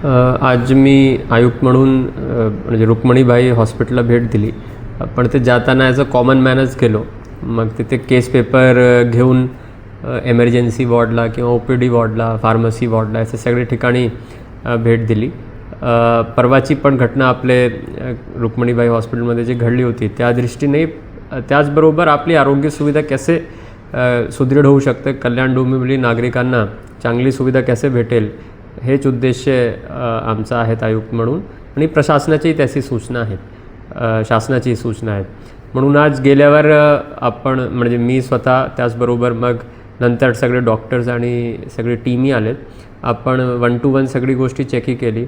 आज मी आयुक्त म्हणून म्हणजे रुक्मिणीबाई हॉस्पिटलला भेट दिली. पण ते जाताना ॲज अ कॉमन मॅनच गेलो. मग तिथे केस पेपर घेऊन एमर्जन्सी वॉर्डला किंवा OPD वॉर्डला, फार्मसी वॉर्डला असे सगळे ठिकाणी भेट दिली. परवाची पण घटना आपले रुक्मिणीबाई हॉस्पिटलमध्ये जी घडली होती त्या दृष्टीने, त्याचबरोबर आपली आरोग्य सुविधा कसे सुदृढ होऊ शकते, कल्याण डोंबिवली नागरिकांना चांगली सुविधा कसे भेटेल, हेच उद्देश आमचा आहेत आयुक्त म्हणून. आणि प्रशासनाची त्याची सूचना आहेत, शासनाची सूचना आहेत. म्हणून आज गेल्यावर आपण म्हणजे मी स्वतः, त्याचबरोबर मग नंतर सगळे डॉक्टर्स आणि सगळे टीमही आलेत. आपण 1 to 1 सगळी गोष्टी चेकही केली.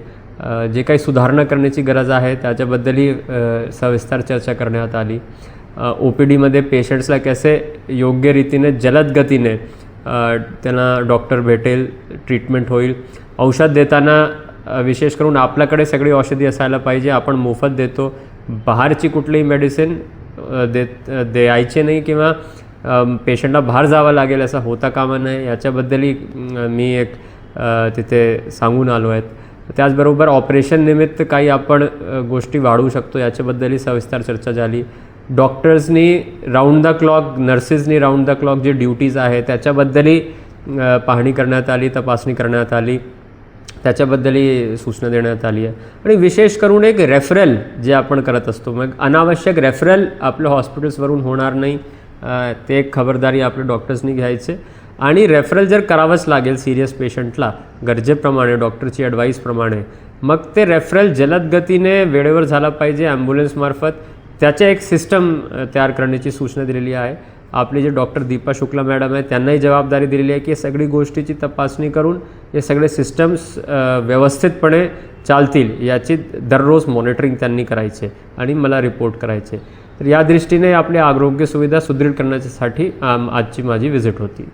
जे काही सुधारणा करण्याची गरज आहे त्याच्याबद्दलही सविस्तर चर्चा करण्यात आली. OPDमध्ये पेशंट्सला कसे योग्य रीतीने जलद गतीने त्यांना डॉक्टर भेटेल, ट्रीटमेंट होईल. औषध देताना विशेष करून आपल्याकडे सगळी औषधी असायला पाहिजे. आपण मोफत देतो, बाहेरची कुठलीही मेडिसिन द्यायची नाही किंवा पेशंटला बाहेर जावं लागेल असं होता कामा नये, याच्याबद्दलही मी एक तिथे सांगून आलो आहेत. त्याचबरोबर ऑपरेशन निमित्त काही आपण गोष्टी वाढवू शकतो याच्याबद्दलही सविस्तर चर्चा झाली. डॉक्टर्सनी राऊंड द क्लॉक, नर्सेसनी राऊंड द क्लॉक जे ड्युटीज आहे त्याच्याबद्दलही पाहणी करण्यात आली, तपासणी करण्यात आली, त्याच्याबद्दलही सूचना देण्यात आली आहे. आणि विशेष करून एक रेफरल जे आपण करत असतो, मग अनावश्यक रेफरल आपल्या हॉस्पिटल्सवरून होणार नाही, ते एक खबरदारी आपल्या डॉक्टर्सनी घ्यायचे. आणि रेफरल जर करावंच लागेल सिरियस पेशंटला गरजेप्रमाणे, डॉक्टरची ॲडवाईसप्रमाणे, मग ते रेफरल जलद गतीने वेळेवर झाला पाहिजे ॲम्ब्युलन्समार्फत. त्याच्या एक सिस्टम तयार करण्याची सूचना दिलेली आहे. आपले जे डॉक्टर दीपा शुक्ला मॅडम आहेत त्यांनाही जबाबदारी दिलेली आहे की सगळी गोष्टीची तपासणी करून हे सगळे सिस्टम्स व्यवस्थितपणे चालतील याची दररोज मॉनिटरिंग त्यांनी करायचे आणि मला रिपोर्ट करायचे. तर या दृष्टीने आपली आरोग्य सुविधा सुदृढ करण्यासाठी आजची माझी व्हिजिट होती.